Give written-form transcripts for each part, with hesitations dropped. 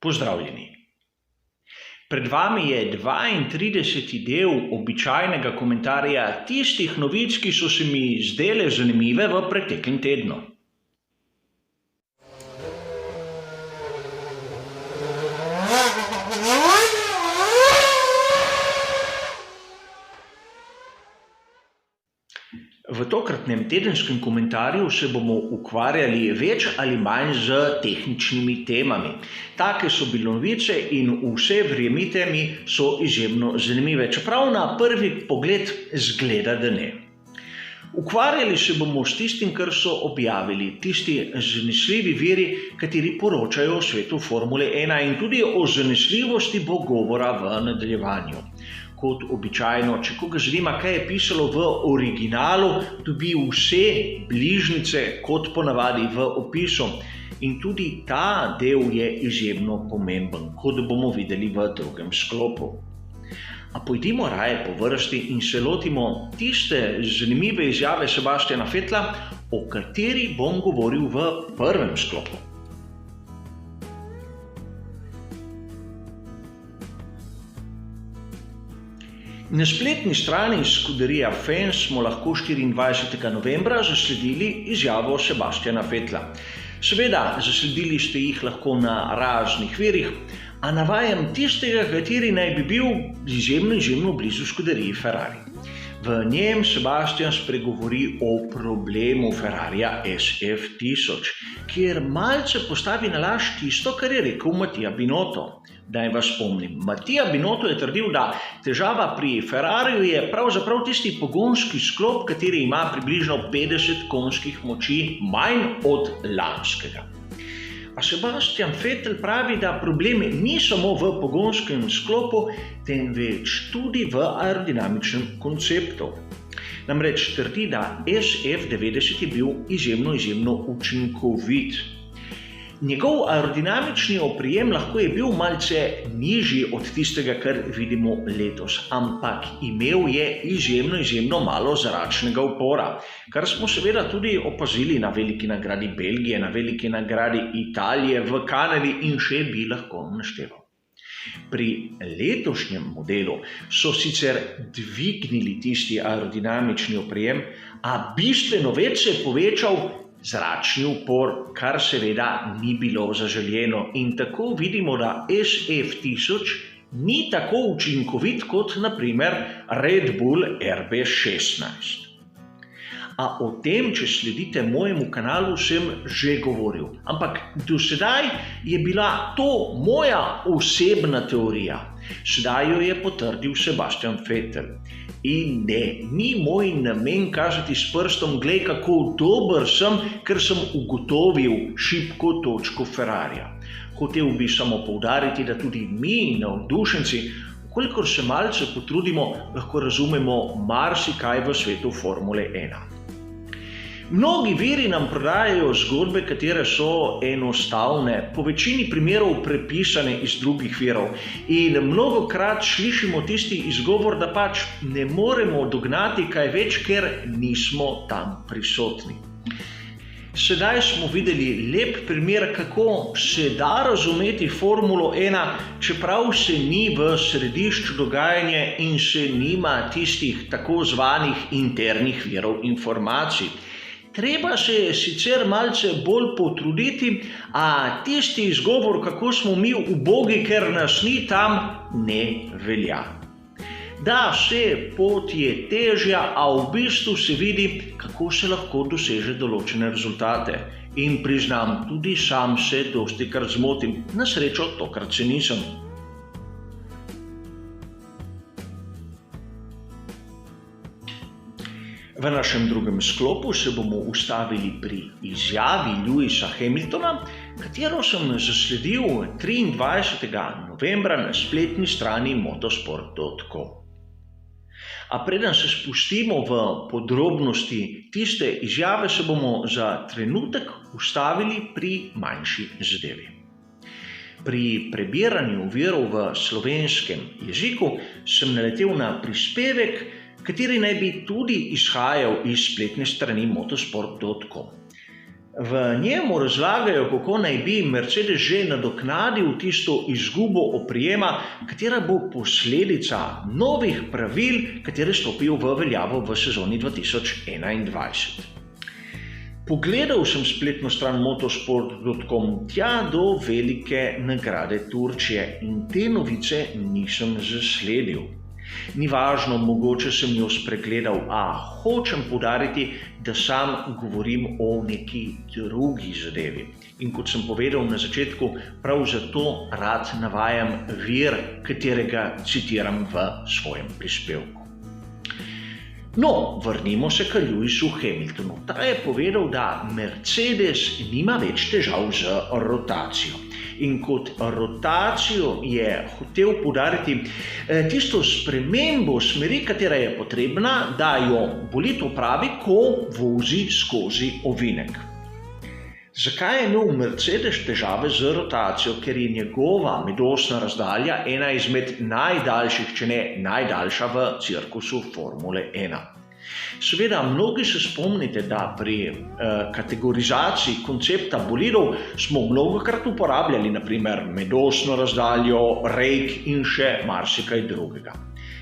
Pozdravljeni. Pred vami je 32. del običajnega komentarja tistih novic, ki so se mi zdele zanimive v preteklem tednu. V tokratnem tedenskem komentarju se bomo ukvarjali več ali manj z tehničnimi temami. Take so bile novice in vse, verjemite mi, so izjemno zanimive, čeprav na prvi pogled zgleda, da ne. Ukvarjali se bomo s tistim, kar so objavili tisti zanesljivi viri, kateri poročajo o svetu Formule 1, in tudi o zanesljivosti bo govora v nadaljevanju. Kot običajno, če koga zanima, kaj je pisalo v originalu, dobi vse bližnjice kot ponavadi v opisu. In tudi ta del je izjemno pomemben, kot bomo videli v drugem sklopu. A pojdimo raje po vrsti in se lotimo tiste zanimive izjave Sebastiana Vettela, o kateri bom govoril v prvem sklopu. Na spletni strani Scuderia Fans smo lahko 24. novembra zasledili izjavo Sebastiana Vettela. Seveda, zasledili ste jih lahko na raznih virih, a navajam tistega, kateri naj bi bil izjemno blizu Scuderiji Ferrari. V njem Sebastian spregovori o problemu Ferrarija SF1000, kjer malce postavi na laž tisto, kar je rekel Mattia Binotto. Naj vas spomnim, Mattia Binotto je trdil, da težava pri Ferrariju je pravzaprav tisti pogonski sklop, kateri ima približno 50 konjskih moči manj od lanskega. A Sebastian Vettel pravi, da problem ni samo v pogonskem sklopu, temveč tudi v aerodinamičnem konceptu. Namreč trdi, da SF90 je bil izjemno učinkovit. Njegov aerodinamični oprijem lahko je bil malce nižji od tistega, kar vidimo letos, ampak imel je izjemno malo zračnega upora, kar smo seveda tudi opazili na veliki nagradi Belgije, na veliki nagradi Italije, v Kanadi in še bi lahko našteval. Pri letošnjem modelu so sicer dvignili tisti aerodinamični oprijem, a bistveno več se je povečal zračni upor, kar seveda ni bilo zaželjeno, in tako vidimo, da SF1000 ni tako učinkovit kot na primer Red Bull RB16. A o tem, če sledite mojemu kanalu, sem že govoril. Ampak do sedaj je bila to moja osebna teorija. Sedaj jo je potrdil Sebastian Vettel. In ne, ni moj namen kazati s prstom, glej, kako dober sem, ker sem ugotovil šibko točko Ferrarija. Hotel bi samo poudariti, da tudi mi, navdušenci, kolikor se malce potrudimo, lahko razumemo marsikaj v svetu Formule 1. Mnogi viri nam prodajajo zgodbe, katere so enostavne, po večini primerov prepisane iz drugih virov, in mnogokrat slišimo tisti izgovor, da pač ne moremo dognati kaj več, ker nismo tam prisotni. Sedaj smo videli lep primer, kako se da razumeti Formulo 1, čeprav se ni v središču dogajanja in se nima tistih tako zvanih internih virov informacij. Treba se je sicer malce bolj potruditi, a tisti izgovor, kako smo mi ubogi, ker nas ni tam, ne velja. Da, pot je težja, a v bistvu se vidi, kako se lahko doseže določene rezultate. In priznam, tudi sam se dostikrat zmotim, na srečo tokrat se nisem. V našem drugem sklopu se bomo ustavili pri izjavi Lewisa Hamiltona, katero sem zasledil 23. novembra na spletni strani motorsport.com. A preden se spustimo v podrobnosti tiste izjave, se bomo za trenutek ustavili pri manjši zadevi. Pri prebiranju virov v slovenskem jeziku sem naletel na prispevek, kateri naj bi tudi izhajal iz spletne strani motorsport.com. V njemu razlagajo, kako naj bi Mercedes že nadoknadil tisto izgubo oprijema, katera bo posledica novih pravil, katere stopijo v veljavo v sezoni 2021. Pogledal sem spletno stran motorsport.com tja do velike nagrade Turčije in te novice nisem zasledil. Ni važno, mogoče sem jo spregledal, a hočem poudariti, da sam govorim o neki drugi zadevi. In kot sem povedal na začetku, prav zato rad navajam vir, katerega citiram v svojem prispevku. No, vrnimo se k Lewisu Hamiltonu. Ta je povedal, da Mercedes nima več težav z rotacijo. In kot rotacijo je hotel poudariti tisto spremembo smeri, katera je potrebna, da jo bolid opravi, ko vozi skozi ovinek. Zakaj je imel Mercedes težave z rotacijo? Ker je njegova medosna razdalja ena izmed najdaljših, če ne najdaljša v cirkusu Formule 1. Seveda, mnogi se spomnite, da pri kategorizaciji koncepta bolidov smo mnogokrat uporabljali naprimer medosno razdaljo, rake in še marsikaj drugega.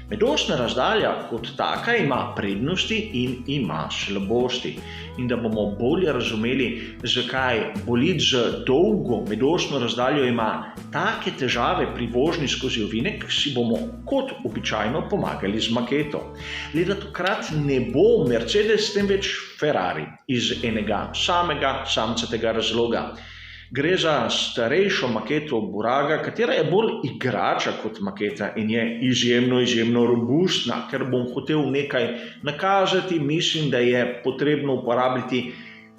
Medosna razdalja kot taka ima prednosti in ima slabosti. In da bomo bolje razumeli, zakaj bolid z dolgo medosno razdaljo ima take težave pri vožnji skozi ovinek, si bomo kot običajno pomagali z maketo. Le da tokrat ne bo Mercedes, temveč Ferrari iz enega samcatega razloga. Gre za starejšo maketo Buraga, katera je bolj igrača kot maketa in je izjemno robustna. Ker bom hotel nekaj nakazati, mislim, da je potrebno uporabiti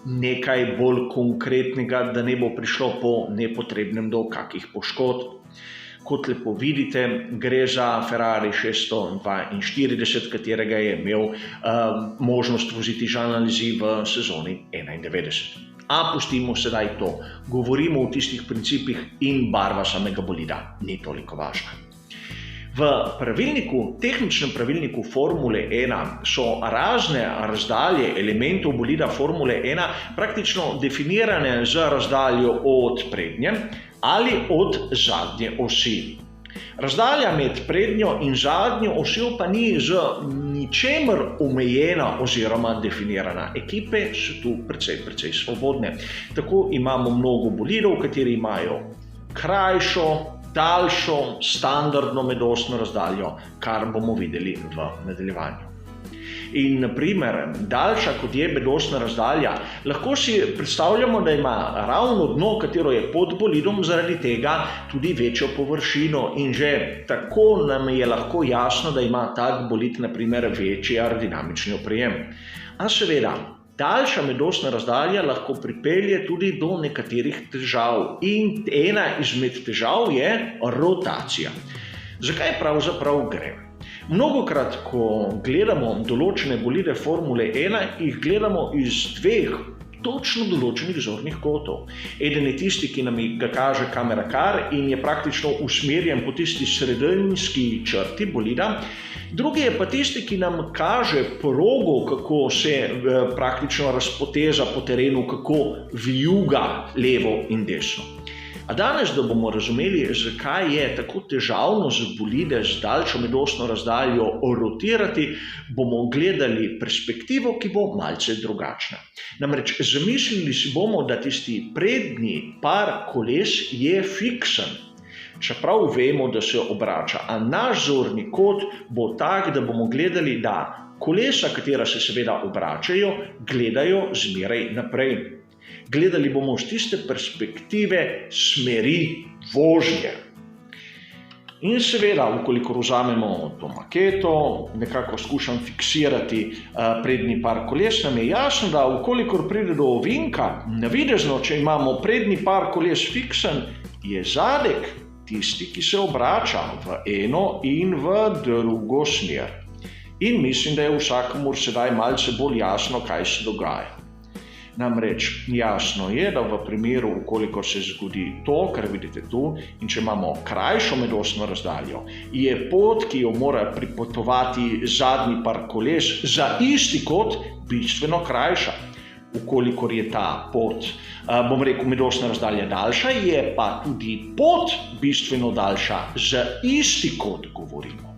nekaj bolj konkretnega, da ne bo prišlo po nepotrebnem do kakih poškodb. Kot lepo vidite, gre za Ferrari 642, katerega je imel možnost voziti Jean Alesi v sezoni 91. A pustimo sedaj to. Govorimo o tistih principih in barva samega bolida ni toliko važna. V tehničnem pravilniku Formule 1 so razne razdalje elementov bolida Formule 1 praktično definirane z razdaljo od prednje ali od zadnje osi. Razdalja med prednjo in zadnjo osjo pa ni z ničemer omejena oziroma definirana. Ekipe so tu precej svobodne. Tako imamo mnogo bolidov, kateri imajo krajšo, daljšo, standardno medosno razdaljo, kar bomo videli v nadaljevanju. In naprimer, daljša kot je medosna razdalja, lahko si predstavljamo, da ima ravno dno, katero je pod bolidom, zaradi tega tudi večjo površino in že tako nam je lahko jasno, da ima tak bolid naprimer večji aerodinamični oprijem. A seveda, daljša medosna razdalja lahko pripelje tudi do nekaterih težav in ena izmed težav je rotacija. Zakaj pravzaprav gre? Mnogokrat, ko gledamo določene bolide Formule 1, jih gledamo iz dveh točno določenih zornih kotov. Eden je tisti, ki nam ga kaže kamera kar in je praktično usmerjen po tisti sredinski črti bolida. Drugi je pa tisti, ki nam kaže progo, kako se praktično razpoteza po terenu, kako vijuga levo in desno. A danes, da bomo razumeli, zakaj je tako težavno za bolide z daljšo medosno razdaljo rotirati, bomo gledali perspektivo, ki bo malce drugačna. Namreč zamislili si bomo, da tisti prednji par koles je fiksen. Čeprav vemo, da se obrača, a naš zorni kot bo tak, da bomo gledali, da kolesa, katera se seveda obračajo, gledajo zmeraj naprej. Gledali bomo z tiste perspektive smeri vožnje. In seveda, ukolikor vzamemo to maketo, nekako skušam fiksirati prednji par koles, nam je jasno, da ukolikor pride do ovinka, navidezno, če imamo prednji par koles fiksen, je zadek tisti, ki se obrača v eno in v drugo smer. In mislim, da je vsakomur sedaj malce bolj jasno, kaj se dogaja. Namreč jasno je, da v primeru, ukoliko se zgodi to, kar vidite tu, in če imamo krajšo medosno razdaljo, je pot, ki jo mora pripotovati zadnji par koles za isti kot, bistveno krajša. ukolikor je ta pot, milostna razdalja daljša, je pa tudi pot bistveno daljša, za isti kot govorimo.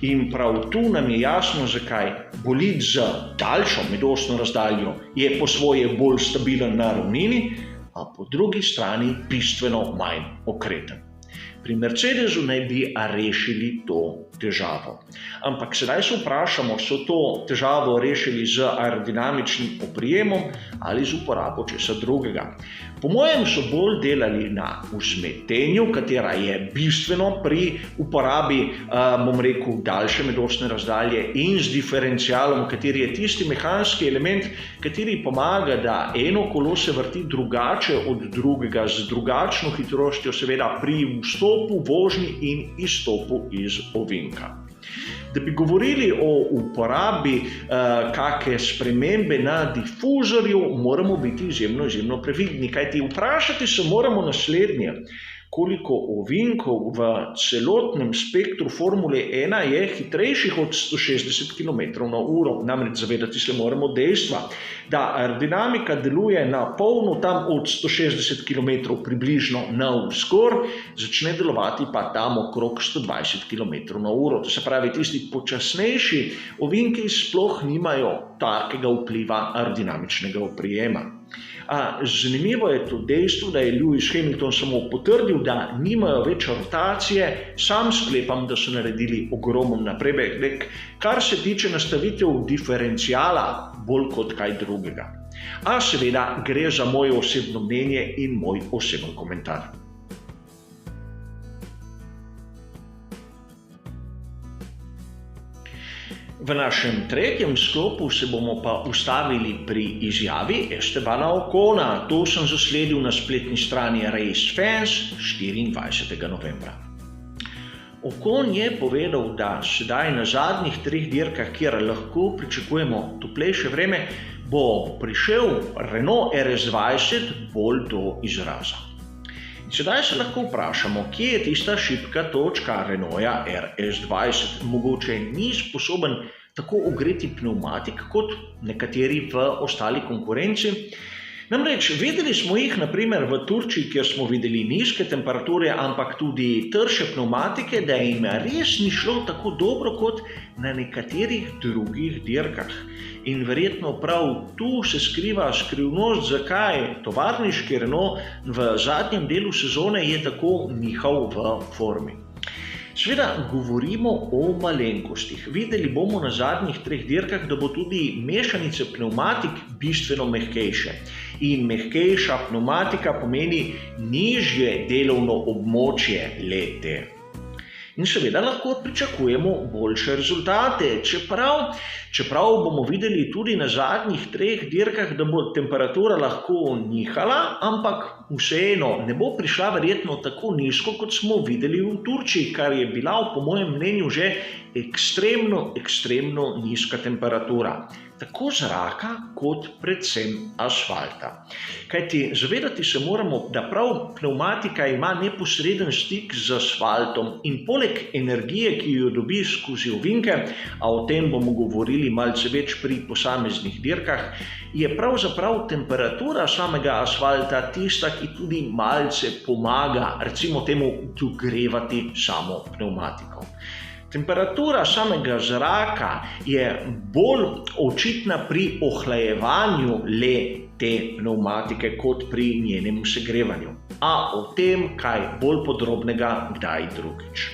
In prav tu nam je jasno, zakaj bolid z daljšo milostno razdaljo je po svoje bolj stabilen na ravnini, a po drugi strani bistveno manj okreten. Pri Mercedesu naj bi rešili to težavo. Ampak sedaj se vprašamo, so to težavo rešili z aerodinamičnim oprijemom ali z uporabo česa drugega. Po mojem so bolj delali na vzmetenju, katera je bistveno pri uporabi, daljše milostne razdalje, in z diferencialom, kateri je tisti mehanski element, kateri pomaga, da eno kolo se vrti drugače od drugega, z drugačno hitrostjo, seveda pri vstopu, vožnji in izstopu iz ovinka. Da bi govorili o uporabi kakšne spremembe na difuzorju, moramo biti izjemno previdni, kajti vprašati se moramo naslednje: koliko ovinkov v celotnem spektru Formule 1 je hitrejših od 160 km/h. Namreč zavedati se moramo dejstva, da aerodinamika deluje na polno tam od 160 km približno navzgor, začne delovati pa tam okrog 120 km/h. To se pravi, tisti počasnejši ovinki sploh nimajo takega vpliva aerodinamičnega oprijema. Zanimivo je to dejstvo, da je Lewis Hamilton samo potrdil, da nimajo več rotacije. Sam sklepam, da so naredili ogromen napredek, kar se tiče nastavitev diferenciala, bolj kot kaj drugega. A seveda gre za moje osebno mnenje in moj osebni komentar. V našem tretjem sklopu se bomo pa ustavili pri izjavi Estebana Ocona. To sem zasledil na spletni strani Race Fans 24. novembra. Ocon je povedal, da sedaj na zadnjih 3 dirkah, kjer lahko pričakujemo toplejše vreme, bo prišel Renault RS20 bolj do izraza. Sedaj se lahko vprašamo, kje je tista šibka točka Renaulta RS20. Mogoče ni sposoben tako ogreti pnevmatik kot nekateri v ostali konkurenci. Namreč videli smo jih na primer v Turčiji, kjer smo videli nizke temperature, ampak tudi trše pnevmatike, da jim res ni šlo tako dobro kot na nekaterih drugih dirkah. In verjetno prav tu se skriva skrivnost, zakaj tovarniški Renault v zadnjem delu sezone je tako nihal v formi. Seveda govorimo o malenkostih. Videli bomo na zadnjih 3 dirkah, da bo tudi mešanice pnevmatik bistveno mehkejše. In mehkejša pnevmatika pomeni nižje delovno območje le-te. In seveda lahko pričakujemo boljše rezultate, čeprav bomo videli tudi na zadnjih 3 dirkah, da bo temperatura lahko nihala, ampak vseeno ne bo prišla verjetno tako nizko, kot smo videli v Turčiji, kar je bila po mojem mnenju že ekstremno nizka temperatura. Tako zraka kot predvsem asfalta. Kajti zavedati se moramo, da prav pnevmatika ima neposreden stik z asfaltom in poleg energije, ki jo dobi skozi ovinke, a o tem bomo govorili malce več pri posameznih dirkah, je pravzaprav temperatura samega asfalta tista, ki tudi malce pomaga, recimo temu, dogrevati samo pnevmatiko. Temperatura samega zraka je bolj očitna pri ohlajevanju le-te pnevmatike kot pri njenem segrevanju. A o tem kaj bolj podrobnega kdaj drugič.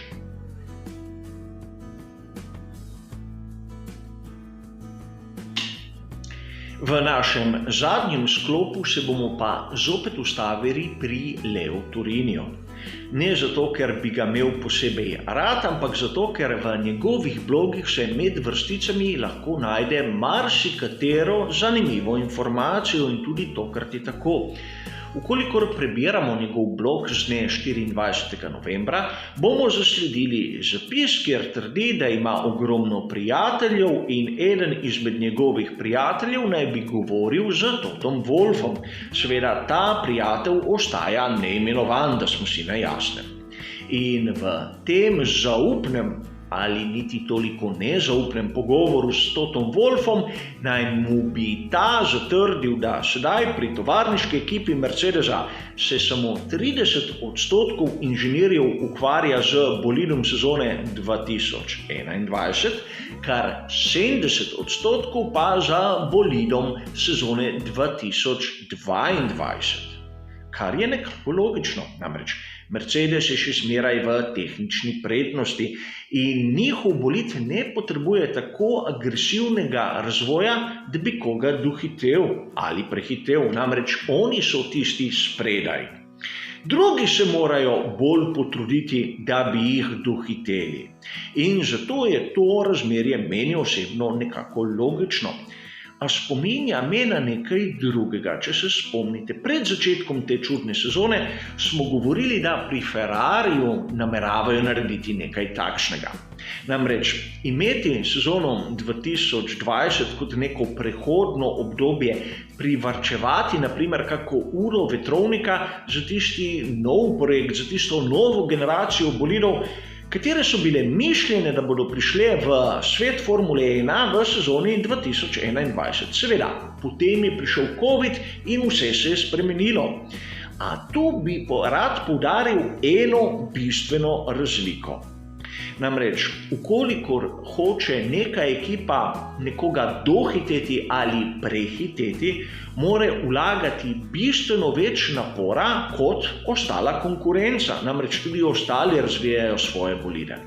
V našem zadnjem sklopu se bomo pa zopet ustavili pri Leu Turiniju. Ne zato, ker bi ga imel posebej rad, ampak zato, ker v njegovih blogih se med vrsticami lahko najde marsikatero zanimivo informacijo in tudi tokrat je tako. Vkolikor prebiramo njegov blog z dne 24. novembra, bomo zasledili zapis, kjer trdi, da ima ogromno prijateljev in eden izmed njegovih prijateljev naj bi govoril z Totom Wolffom. Seveda ta prijatelj ostaja neimenovan, da smo si na jasnem. In v tem zaupnem ali niti toliko nezaupnem pogovoru s Totom Wolffom, naj mu bi ta zatrdil, da sedaj pri tovarniški ekipi Mercedesa se samo 30% inženirjev ukvarja z bolidom sezone 2021, kar 70% pa za bolidom sezone 2022. Kar je nekako logično, namreč Mercedes je še zmeraj v tehnični prednosti in njihov bolid ne potrebuje tako agresivnega razvoja, da bi koga dohitel ali prehitel, namreč oni so tisti spredaj. Drugi se morajo bolj potruditi, da bi jih dohiteli. In zato je to razmerje meni osebno nekako logično. A spominja me na nekaj drugega. Če se spomnite, pred začetkom te čudne sezone smo govorili, da pri Ferrariju nameravajo narediti nekaj takšnega. Namreč imeti sezono 2020 kot neko prehodno obdobje, privarčevati naprimer kako uro vetrovnika za tisti nov projekt, za tisto novo generacijo bolidov, katere so bile mišljene, da bodo prišle v svet Formule 1 v sezoni 2021. Seveda, potem je prišel COVID in vse se je spremenilo. A tu bi rad poudaril eno bistveno razliko. Namreč, ukolikor hoče neka ekipa nekoga dohiteti ali prehiteti, mora vlagati bistveno več napora kot ostala konkurenca. Namreč tudi ostali razvijajo svoje bolide.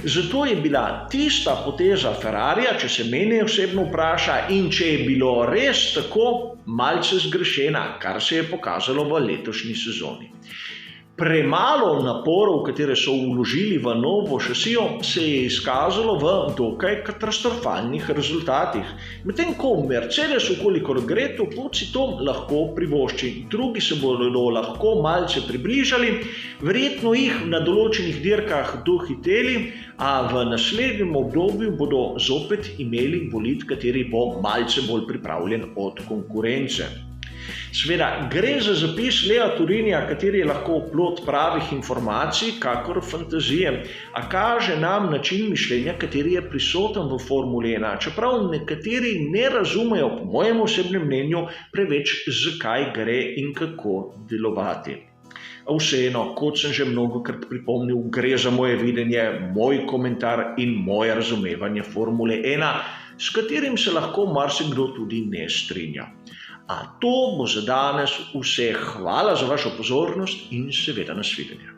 Zato je bila tista poteza Ferrarija, če se mene osebno vpraša in če je bilo res tako, malce zgrešena, kar se je pokazalo v letošnji sezoni. Premalo naporov, katere so vložili v novo šasijo, se je izkazalo v dokaj katastrofalnih rezultatih. Medtem ko Mercedes, ukolikor gre to pot, si to lahko privošči. Drugi se bodo lahko malce približali, verjetno jih na določenih dirkah dohiteli, a v naslednjem obdobju bodo zopet imeli bolid, kateri bo malce bolj pripravljen od konkurence. Seveda, gre za zapis Lea Turinija, kateri je lahko plod pravih informacij, kakor fantazije, a kaže nam način mišljenja, kateri je prisoten v Formuli 1, čeprav nekateri ne razumejo, po mojem osebnem mnenju, preveč zakaj gre in kako delovati. A vseeno, kot sem že mnogokrat pripomnil, gre za moje videnje, moj komentar in moje razumevanje Formule 1, s katerim se lahko marsikdo tudi ne strinja. A to bo za danes vse. Hvala za vašo pozornost in seveda nasvidenje.